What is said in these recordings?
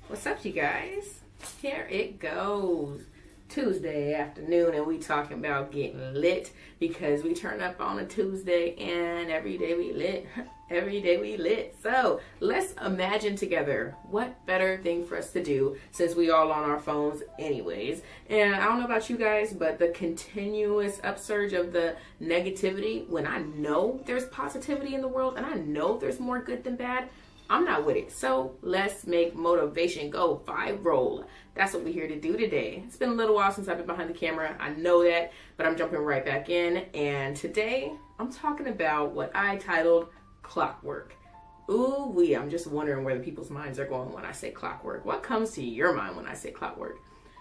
What's up, you guys? Here it goes. Tuesday afternoon, and we talking about getting lit because we turn up on a Tuesday and every day we lit. Every day we lit. So let's imagine together what better thing for us to do since we all on our phones anyways. And I don't know about you guys, but the continuous upsurge of the negativity, when I know there's positivity in the world and I know there's more good than bad, I'm not with it. So let's make motivation go viral. That's what we're here to do today. It's been a little while since I've been behind the camera. I know that, but I'm jumping right back in. And today I'm talking about what I titled clockwork. Ooh wee, I'm just wondering where the people's minds are going when I say clockwork. What comes to your mind when I say clockwork?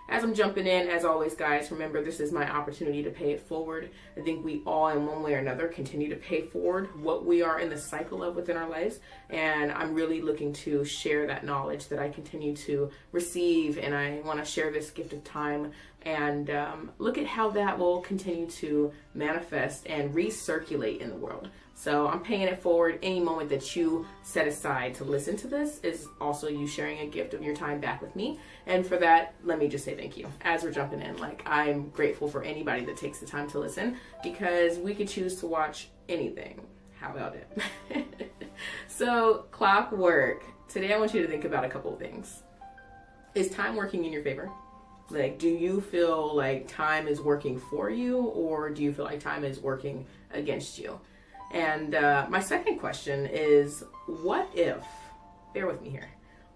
As I'm jumping in, as always, guys, remember this is my opportunity to pay it forward. I think we all, in one way or another, continue to pay forward what we are in the cycle of within our lives. And I'm really looking to share that knowledge that I continue to receive. And I want to share this gift of time and look at how that will continue to manifest and recirculate in the world. So I'm paying it forward. Any moment that you set aside to listen to this is also you sharing a gift of your time back with me. And for that, let me just say thank you. As we're jumping in, I'm grateful for anybody that takes the time to listen because we could choose to watch anything. How about it? So clockwork. Today I want you to think about a couple of things. Is time working in your favor? Do you feel like time is working for you, or do you feel like time is working against you? And my second question is, what if, bear with me here,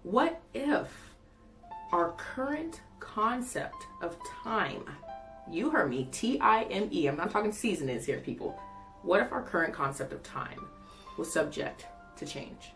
what if our current concept of time, you heard me, T-I-M-E, I'm not talking seasons here, people. What if our current concept of time was subject to change?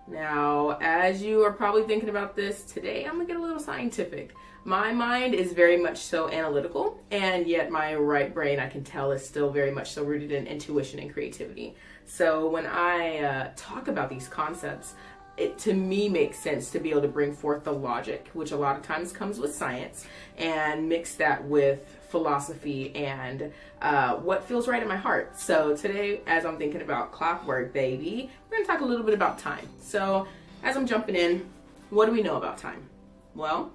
Now, as you are probably thinking about this today, I'm gonna get a little scientific. My mind is very much so analytical, and yet my right brain, I can tell, is still very much so rooted in intuition and creativity. So when I talk about these concepts, it to me makes sense to be able to bring forth the logic, which a lot of times comes with science, and mix that with philosophy and what feels right in my heart. So today, as I'm thinking about clockwork, baby, we're gonna talk a little bit about time. So as I'm jumping in, what do we know about time? Well,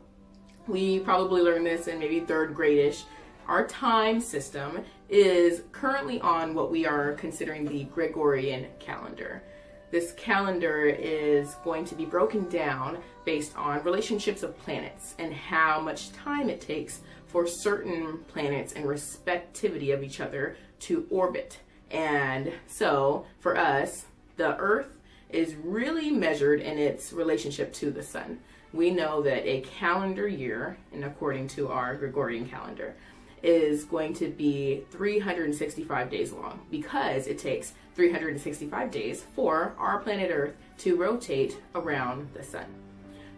we probably learned this in maybe third grade-ish. Our time system is currently on what we are considering the Gregorian calendar. This calendar is going to be broken down based on relationships of planets and how much time it takes for certain planets and respectivity of each other to orbit. And so for us, the Earth is really measured in its relationship to the sun. We know that a calendar year, and according to our Gregorian calendar, is going to be 365 days long because it takes 365 days for our planet Earth to rotate around the sun.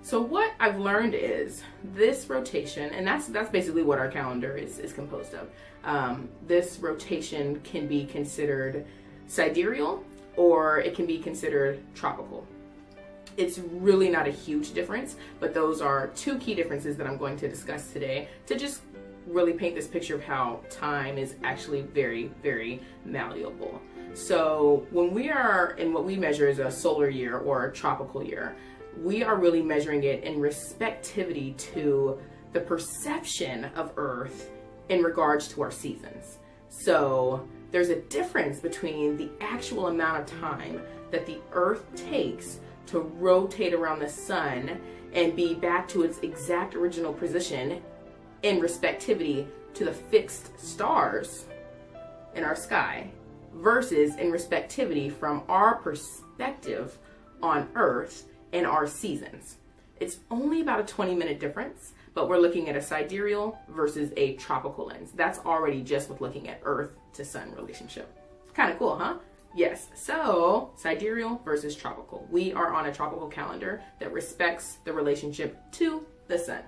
So what I've learned is this rotation, and that's basically what our calendar is composed of. This rotation can be considered sidereal or it can be considered tropical. It's really not a huge difference, but those are two key differences that I'm going to discuss today to just really paint this picture of how time is actually very, very malleable. So when we are in what we measure as a solar year or a tropical year, we are really measuring it in respectivity to the perception of Earth in regards to our seasons. So there's a difference between the actual amount of time that the Earth takes to rotate around the sun and be back to its exact original position in respectivity to the fixed stars in our sky versus in respectivity from our perspective on Earth and our seasons. It's only about a 20-minute difference, but we're looking at a sidereal versus a tropical lens. That's already just with looking at Earth to sun relationship. Kind of cool, huh? Yes, so sidereal versus tropical. We are on a tropical calendar that respects the relationship to the sun.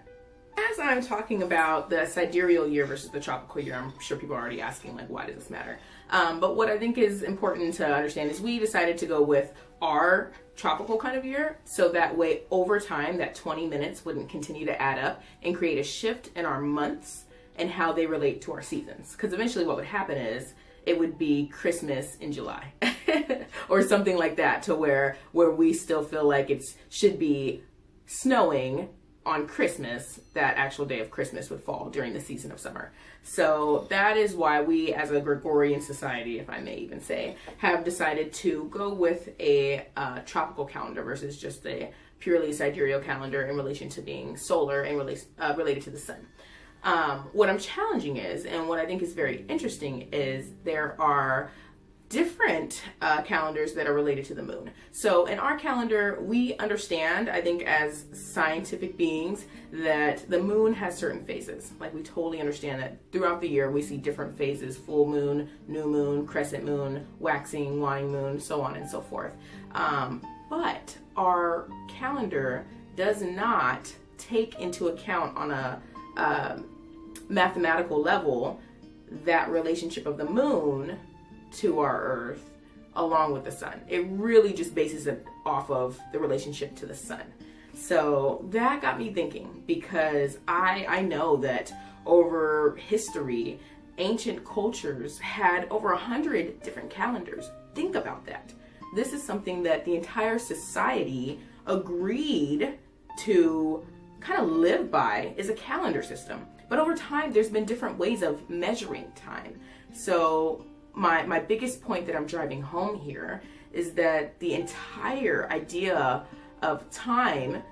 As I'm talking about the sidereal year versus the tropical year, I'm sure people are already asking, why does this matter? But what I think is important to understand is we decided to go with our tropical kind of year, so that way over time, that 20 minutes wouldn't continue to add up and create a shift in our months and how they relate to our seasons. Because eventually what would happen is it would be Christmas in July or something like that, to where we still feel like it should be snowing on Christmas, that actual day of Christmas would fall during the season of summer. So that is why we, as a Gregorian society, if I may even say, have decided to go with a tropical calendar versus just a purely sidereal calendar in relation to being solar and related to the sun. What I'm challenging is, and what I think is very interesting, is there are different calendars that are related to the moon. So in our calendar, we understand, I think as scientific beings, that the moon has certain phases. Like, we totally understand that throughout the year we see different phases: full moon, new moon, crescent moon, waxing, waning moon, so on and so forth. But our calendar does not take into account on a mathematical level that relationship of the moon to our Earth along with the sun. It really just bases it off of the relationship to the sun. So that got me thinking, because I know that over history, ancient cultures had over 100 different calendars. Think about that. This is something that the entire society agreed to kind of live by, is a calendar system. But over time, there's been different ways of measuring time. So my biggest point that I'm driving home here is that the entire idea of time,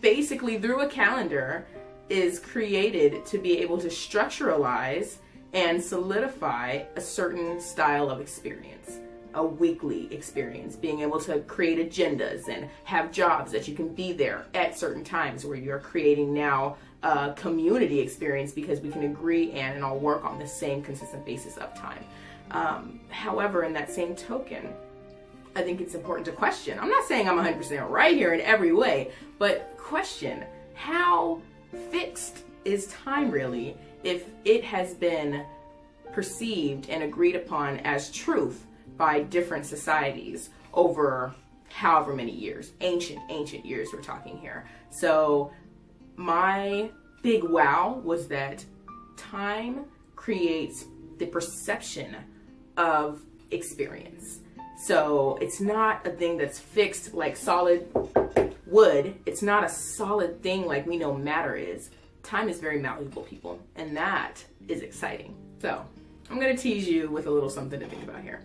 basically through a calendar, is created to be able to structuralize and solidify a certain style of experience, a weekly experience, being able to create agendas and have jobs that you can be there at certain times, where you're creating now a community experience because we can agree and all work on the same consistent basis of time. However, in that same token, I think it's important to question. I'm not saying I'm 100% right here in every way, but question, how fixed is time really if it has been perceived and agreed upon as truth by different societies over however many years, ancient years we're talking here. So my big wow was that time creates the perception of experience. So it's not a thing that's fixed like solid wood. It's not a solid thing like we know matter is. Time is very malleable, people, and that is exciting. So I'm going to tease you with a little something to think about here.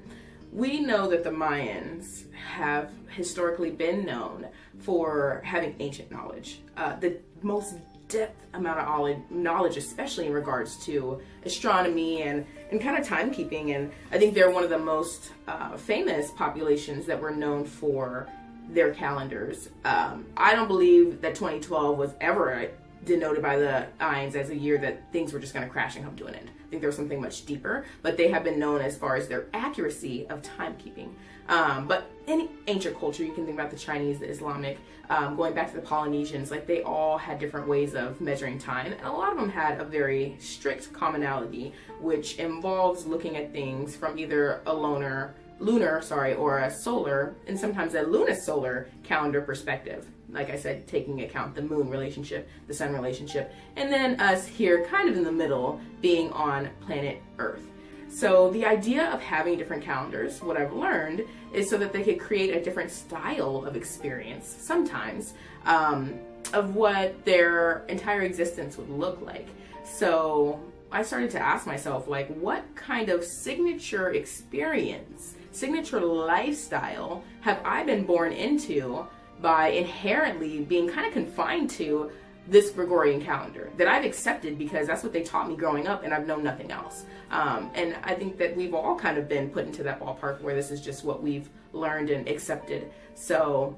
We know that the Mayans have historically been known for having ancient knowledge. The most depth amount of knowledge, especially in regards to astronomy and kind of timekeeping. And I think they're one of the most famous populations that were known for their calendars. I don't believe that 2012 was ever denoted by the Ayans as a year that things were just going to crash and come to an end. I think there was something much deeper, but they have been known as far as their accuracy of timekeeping. But any ancient culture, you can think about the Chinese, the Islamic, going back to the Polynesians, like they all had different ways of measuring time. And a lot of them had a very strict commonality, which involves looking at things from either a lunar, or a solar, and sometimes a lunisolar calendar perspective. Like I said, taking into account the moon relationship, the sun relationship, and then us here kind of in the middle being on planet Earth. So the idea of having different calendars, what I've learned, is so that they could create a different style of experience sometimes of what their entire existence would look like. So I started to ask myself, like, what kind of signature experience, signature lifestyle have I been born into by inherently being kind of confined to this Gregorian calendar that I've accepted because that's what they taught me growing up and I've known nothing else. And I think that we've all kind of been put into that ballpark where this is just what we've learned and accepted. So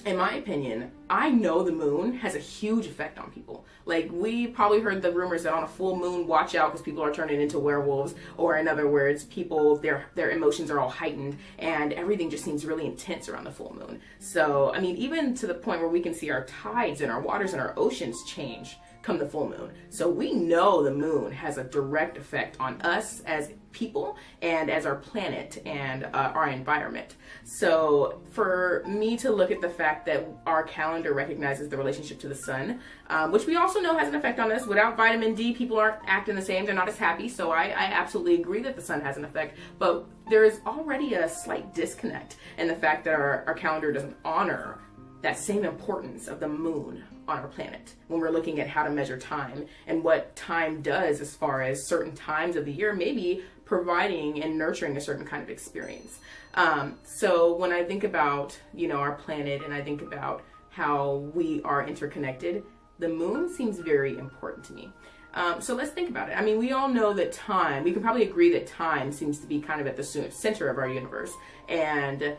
in my opinion, I know the moon has a huge effect on people. Like, we probably heard the rumors that on a full moon, watch out because people are turning into werewolves, or in other words, people, their emotions are all heightened and everything just seems really intense around the full moon. So, I mean, even to the point where we can see our tides and our waters and our oceans change come the full moon. So we know the moon has a direct effect on us as people and as our planet and our environment. So for me to look at the fact that our calendar recognizes the relationship to the sun, which we also know has an effect on us. Without vitamin D, people aren't acting the same. They're not as happy. So I absolutely agree that the sun has an effect. But there is already a slight disconnect in the fact that our calendar doesn't honor that same importance of the moon on our planet when we're looking at how to measure time and what time does as far as certain times of the year, maybe providing and nurturing a certain kind of experience. So when I think about, our planet, and I think about how we are interconnected, the moon seems very important to me. So let's think about it. I mean, we all know that time, we can probably agree that time seems to be kind of at the center of our universe. And,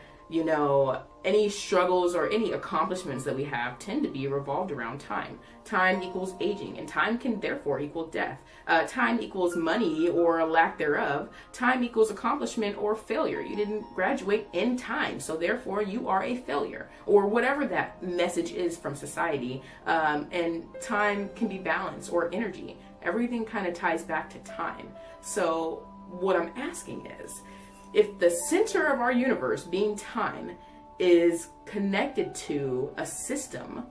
any struggles or any accomplishments that we have tend to be revolved around time. Time equals aging, and time can therefore equal death. Time equals money or a lack thereof. Time equals accomplishment or failure. You didn't graduate in time, so therefore you are a failure, or whatever that message is from society. And time can be balance or energy. Everything kind of ties back to time. So what I'm asking is, if the center of our universe, being time, is connected to a system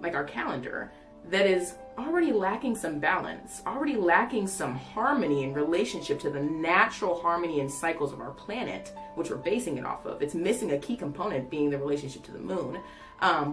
like our calendar that is already lacking some balance, already lacking some harmony in relationship to the natural harmony and cycles of our planet, which we're basing it off of, it's missing a key component being the relationship to the moon.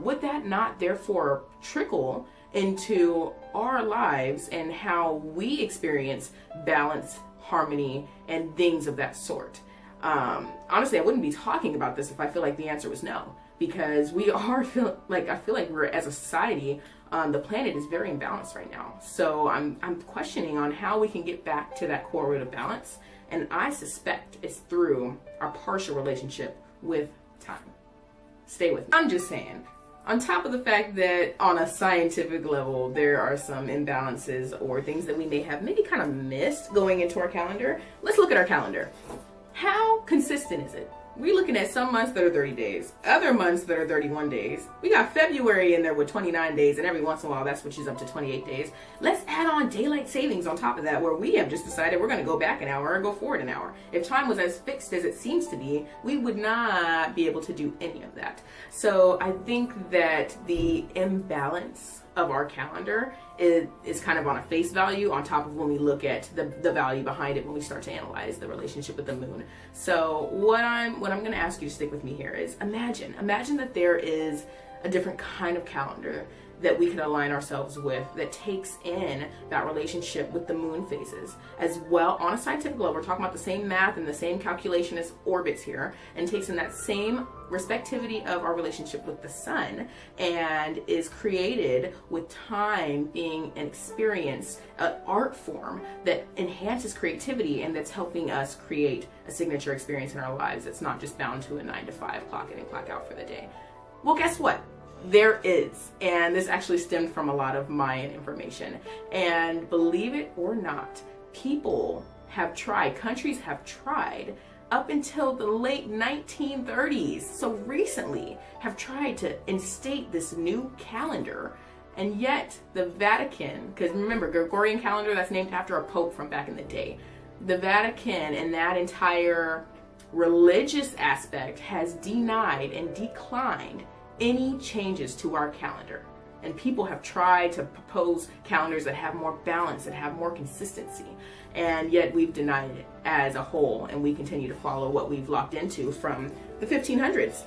Would that not therefore trickle into our lives and how we experience balance, harmony, and things of that sort? Honestly, I wouldn't be talking about this if I feel like the answer was no, because I feel like we're, as a society, the planet is very imbalanced right now. So I'm questioning on how we can get back to that core root of balance, and I suspect it's through our partial relationship with time. Stay with me. I'm just saying, on top of the fact that on a scientific level, there are some imbalances or things that we may have maybe kind of missed going into our calendar, let's look at our calendar. How consistent is it? We're looking at some months that are 30 days, other months that are 31 days. We got February in there with 29 days, and every once in a while that switches up to 28 days. Let's add on daylight savings on top of that, where we have just decided we're going to go back an hour or go forward an hour. If time was as fixed as it seems to be, we would not be able to do any of that. So I think that the imbalance of our calendar is kind of on a face value on top of when we look at the value behind it when we start to analyze the relationship with the moon. So what I'm going to ask you to stick with me here is imagine that there is a different kind of calendar that we can align ourselves with that takes in that relationship with the moon phases as well on a scientific level. We're talking about the same math and the same calculation as orbits here, and takes in that same respectivity of our relationship with the sun, and is created with time being an experience, an art form that enhances creativity and that's helping us create a signature experience in our lives that's not just bound to a 9 to 5 clock in and clock out for the day. Well, guess what? There is, and this actually stemmed from a lot of Mayan information. And believe it or not, people have tried, countries have tried up until the late 1930s, so recently, have tried to instate this new calendar. And yet the Vatican, because remember, Gregorian calendar, that's named after a pope from back in the day. The Vatican and that entire religious aspect has denied and declined any changes to our calendar. And people have tried to propose calendars that have more balance, that have more consistency, and yet we've denied it as a whole, and we continue to follow what we've locked into from the 1500s.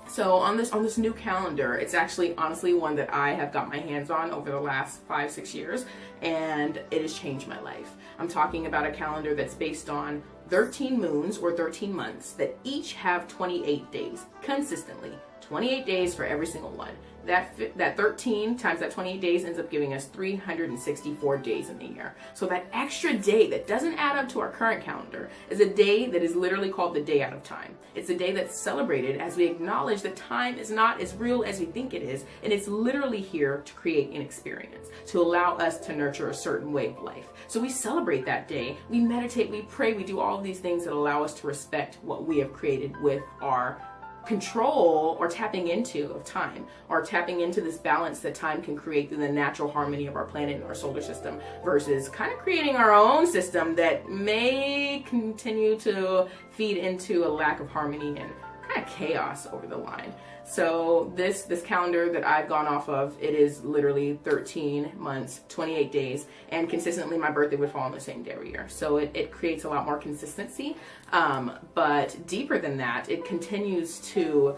So on this new calendar, it's actually honestly one that I have got my hands on over the last 5-6 years, and it has changed my life. I'm talking about a calendar that's based on 13 moons or 13 months that each have 28 days consistently. 28 days for every single one. That 13 times that 28 days ends up giving us 364 days in the year. So that extra day that doesn't add up to our current calendar is a day that is literally called the day out of time. It's a day that's celebrated as we acknowledge that time is not as real as we think it is, and it's literally here to create an experience, to allow us to nurture a certain way of life. So we celebrate that day, we meditate, we pray, we do all of these things that allow us to respect what we have created with our control or tapping into of time, or tapping into this balance that time can create through the natural harmony of our planet and our solar system, versus kind of creating our own system that may continue to feed into a lack of harmony and kind of chaos over the line. So this calendar that I've gone off of, it is literally 13 months, 28 days, and consistently my birthday would fall on the same day every year. So it creates a lot more consistency, but deeper than that, it continues to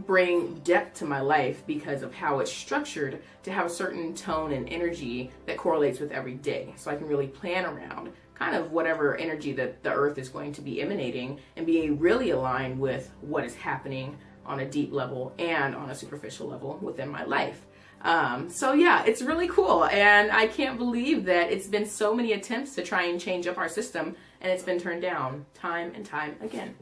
bring depth to my life because of how it's structured to have a certain tone and energy that correlates with every day. So I can really plan around kind of whatever energy that the earth is going to be emanating and be really aligned with what is happening on a deep level and on a superficial level within my life. So yeah, it's really cool. And I can't believe that it's been so many attempts to try and change up our system and it's been turned down time and time again.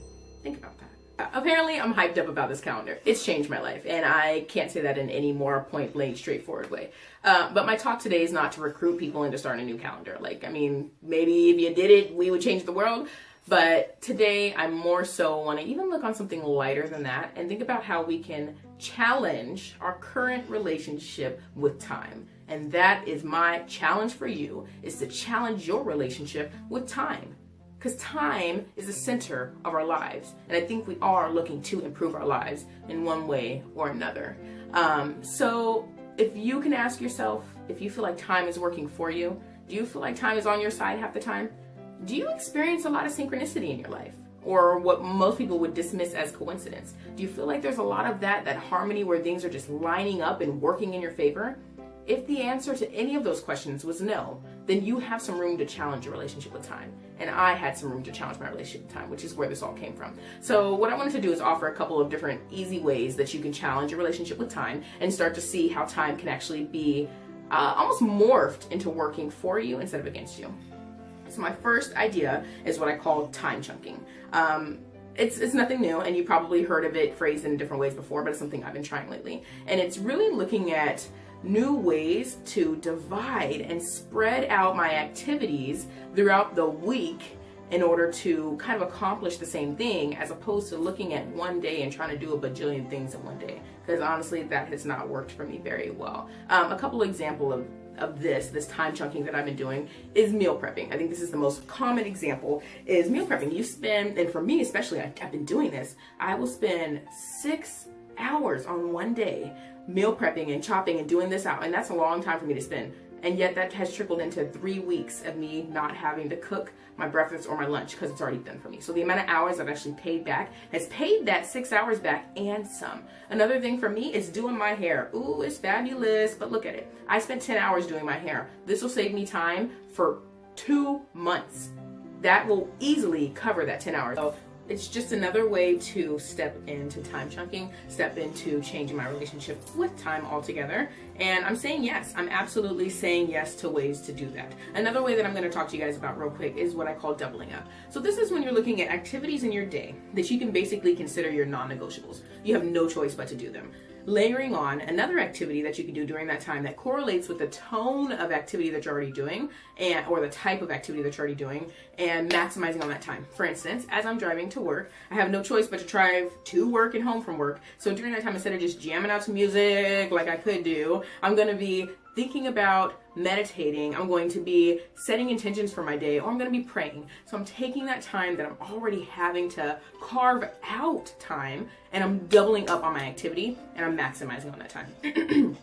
Think about that. Apparently, I'm hyped up about this calendar. It's changed my life, and I can't say that in any more point blank, straightforward way. But my talk today is not to recruit people into starting a new calendar. Like, I mean, maybe if you did it, we would change the world. But today, I more so want to even look on something lighter than that and think about how we can challenge our current relationship with time. And that is my challenge for you, is to challenge your relationship with time. Because time is the center of our lives. And I think we are looking to improve our lives in one way or another. So if you can ask yourself, if you feel like time is working for you, do you feel like time is on your side half the time? Do you experience a lot of synchronicity in your life? Or what most people would dismiss as coincidence? Do you feel like there's a lot of that harmony where things are just lining up and working in your favor? If the answer to any of those questions was no, then you have some room to challenge your relationship with time. And I had some room to challenge my relationship with time, which is where this all came from. So what I wanted to do is offer a couple of different easy ways that you can challenge your relationship with time and start to see how time can actually be almost morphed into working for you instead of against you. So my first idea is what I call time chunking. It's nothing new, and you probably heard of it phrased in different ways before, but it's something I've been trying lately. And it's really looking at new ways to divide and spread out my activities throughout the week in order to kind of accomplish the same thing, as opposed to looking at one day and trying to do a bajillion things in one day. Because honestly, that has not worked for me very well. A couple of examples of this time chunking that I've been doing is meal prepping. I think this is the most common example, is meal prepping. You spend, and for me especially, I've been doing this, I will spend 6 hours on one day meal prepping and chopping and doing this out, and that's a long time for me to spend. And yet that has trickled into 3 weeks of me not having to cook my breakfast or my lunch because it's already done for me. So the amount of hours I've actually paid back has paid that 6 hours back and some. Another thing for me is doing my hair. Ooh, it's fabulous, but look at it. I spent 10 hours doing my hair. This will save me time for 2 months. That will easily cover that 10 hours. So it's just another way to step into time chunking, step into changing my relationship with time altogether. And I'm saying yes. I'm absolutely saying yes to ways to do that. Another way that I'm going to talk to you guys about real quick is what I call doubling up. So this is when you're looking at activities in your day that you can basically consider your non-negotiables. You have no choice but to do them. Layering on another activity that you can do during that time that correlates with the tone of activity that you're already doing, or the type of activity that you're already doing, and maximizing on that time. For instance, as I'm driving to work, I have no choice but to drive to work and home from work. So during that time, instead of just jamming out to music like I could do, I'm going to be thinking about meditating. I'm going to be setting intentions for my day, or I'm going to be praying. So I'm taking that time that I'm already having to carve out time, and I'm doubling up on my activity, and I'm maximizing on that time.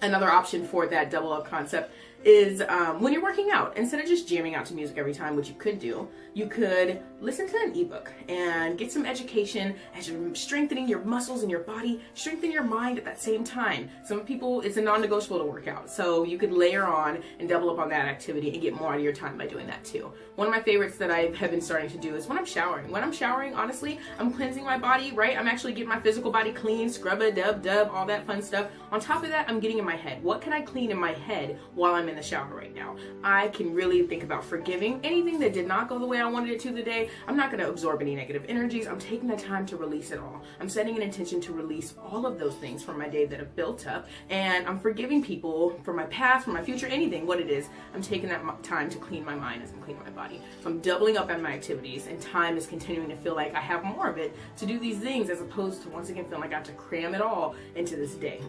Another option for that double up concept is when you're working out, instead of just jamming out to music every time, which you could do, you could listen to an ebook and get some education as you're strengthening your muscles and your body, strengthen your mind at that same time. Some people, it's a non-negotiable to work out, so you could layer on and double up on that activity and get more out of your time by doing that too. One of my favorites that I have been starting to do is when I'm showering. When I'm showering, honestly, I'm cleansing my body, right? I'm actually getting my physical body clean, scrub a dub, all that fun stuff. On top of that, I'm getting in my head. What can I clean in my head while I'm in the shower right now? I can really think about forgiving anything that did not go the way I wanted it to today. I'm not going to absorb any negative energies. I'm taking the time to release it all. I'm setting an intention to release all of those things from my day that have built up, and I'm forgiving people from my past, from my future, anything, what it is. I'm taking that time to clean my mind as I'm cleaning my body. So I'm doubling up on my activities, and time is continuing to feel like I have more of it to do these things, as opposed to once again feeling like I have to cram it all into this day.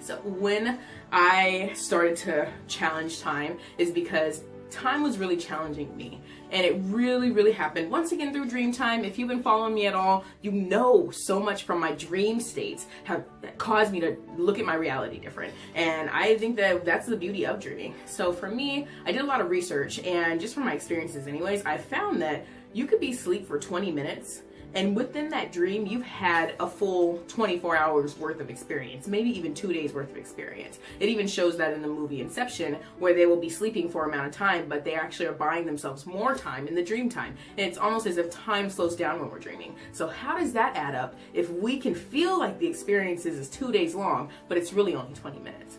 So when I started to challenge time is because time was really challenging me. And it really happened once again through dream time. If you've been following me at all, you know so much from my dream states have caused me to look at my reality different. And I think that that's the beauty of dreaming. So for me, I did a lot of research, and just from my experiences anyways, I found that you could be asleep for 20 minutes And within that dream, you've had a full 24 hours worth of experience, maybe even 2 days worth of experience. It even shows that in the movie Inception, where they will be sleeping for an amount of time, but they actually are buying themselves more time in the dream time. And it's almost as if time slows down when we're dreaming. So how does that add up if we can feel like the experience is 2 days long, but it's really only 20 minutes?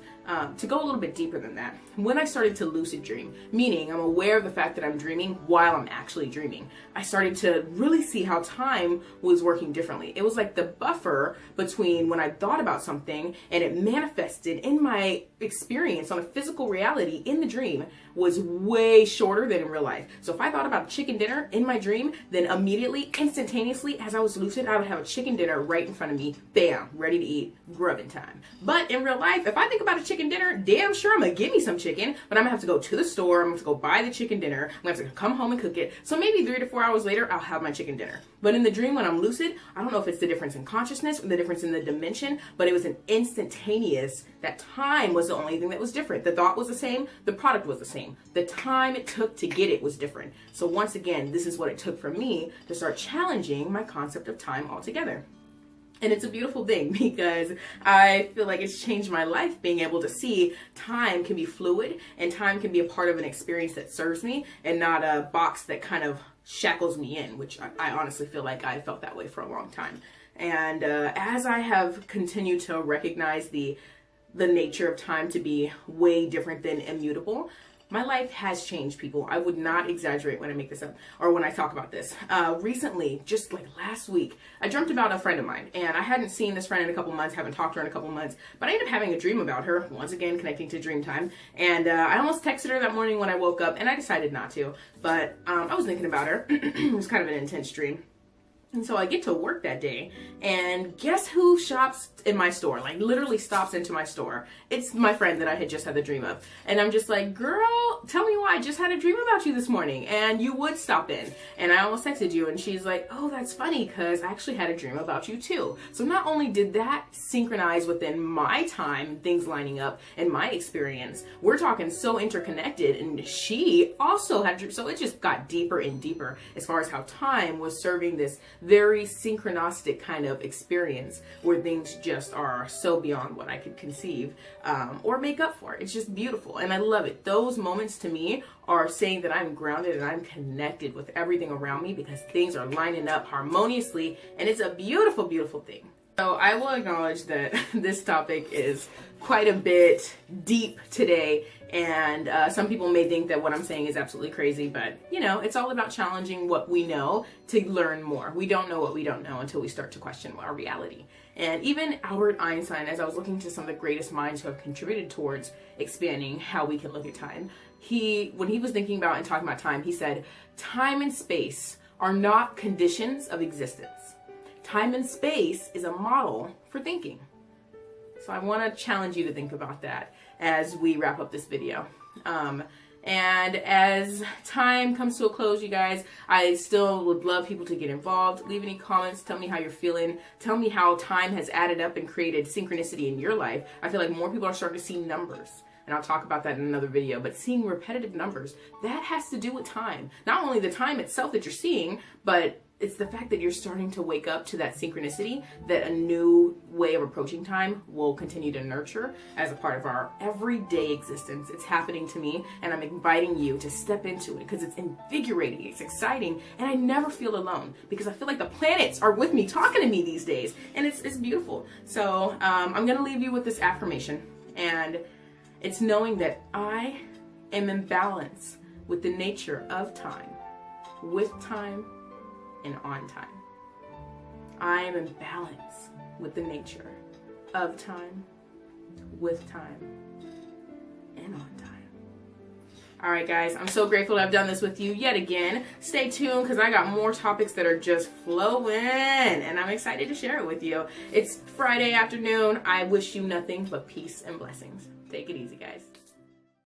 To go a little bit deeper than that, when I started to lucid dream, meaning I'm aware of the fact that I'm dreaming while I'm actually dreaming, I started to really see how time was working differently. It was like the buffer between when I thought about something and it manifested in my experience on a physical reality in the dream was way shorter than in real life. So if I thought about chicken dinner in my dream, then immediately, instantaneously, as I was lucid, I would have a chicken dinner right in front of me, bam, ready to eat, grubbing time. But in real life, if I think about a chicken dinner, damn sure I'm gonna give me some chicken, but I'm gonna have to go to the store, I'm gonna have to go buy the chicken dinner, I'm gonna have to come home and cook it. So maybe 3 to 4 hours later, I'll have my chicken dinner. But in the dream, when I'm lucid, I don't know if it's the difference in consciousness or the difference in the dimension, but it was an instantaneous, that time was the only thing that was different. The thought was the same, the product was the same. The time it took to get it was different. So once again, this is what it took for me to start challenging my concept of time altogether. And it's a beautiful thing because I feel like it's changed my life, being able to see time can be fluid and time can be a part of an experience that serves me and not a box that kind of shackles me in, which I honestly feel like I felt that way for a long time. And as I have continued to recognize the nature of time to be way different than immutable, my life has changed, people. I would not exaggerate when I make this up or when I talk about this. Recently, just like last week, I dreamt about a friend of mine, and I hadn't seen this friend in a couple months, haven't talked to her in a couple months, but I ended up having a dream about her, once again connecting to dream time. And I almost texted her that morning when I woke up, and I decided not to, but I was thinking about her. It was kind of an intense dream. And so I get to work that day, and guess who shops in my store? Like literally stops into my store. It's my friend that I had just had the dream of. And I'm just like, girl, tell me why I just had a dream about you this morning and you would stop in. And I almost texted you, and she's like, oh, that's funny because I actually had a dream about you too. So not only did that synchronize within my time, things lining up and my experience, we're talking so interconnected, and she also had a dream. So it just got deeper and deeper as far as how time was serving this very synchronistic kind of experience where things just are so beyond what I could conceive or make up for. It's just beautiful, and I love it. Those moments to me are saying that I'm grounded and I'm connected with everything around me because things are lining up harmoniously, and it's a beautiful, beautiful thing. So I will acknowledge that this topic is quite a bit deep today, and some people may think that what I'm saying is absolutely crazy, but you know, it's all about challenging what we know to learn more. We don't know what we don't know until we start to question our reality. And even Albert Einstein, as I was looking to some of the greatest minds who have contributed towards expanding how we can look at time, when he was thinking about and talking about time, he said, time and space are not conditions of existence. Time and space is a model for thinking. So I want to challenge you to think about that as we wrap up this video. And as time comes to a close, you guys, I still would love people to get involved. Leave any comments. Tell me how you're feeling. Tell me how time has added up and created synchronicity in your life. I feel like more people are starting to see numbers. And I'll talk about that in another video. But seeing repetitive numbers, that has to do with time. Not only the time itself that you're seeing, but it's the fact that you're starting to wake up to that synchronicity that a new way of approaching time will continue to nurture as a part of our everyday existence. It's happening to me, and I'm inviting you to step into it because it's invigorating, it's exciting, and I never feel alone because I feel like the planets are with me, talking to me these days, and it's beautiful. So I'm gonna leave you with this affirmation, and it's knowing that I am in balance with the nature of time, with time, and on time. I am in balance with the nature of time, with time, and on time. All right, guys, I'm so grateful I've done this with you yet again. Stay tuned because I got more topics that are just flowing, and I'm excited to share it with you. It's Friday afternoon. I wish you nothing but peace and blessings. Take it easy, guys.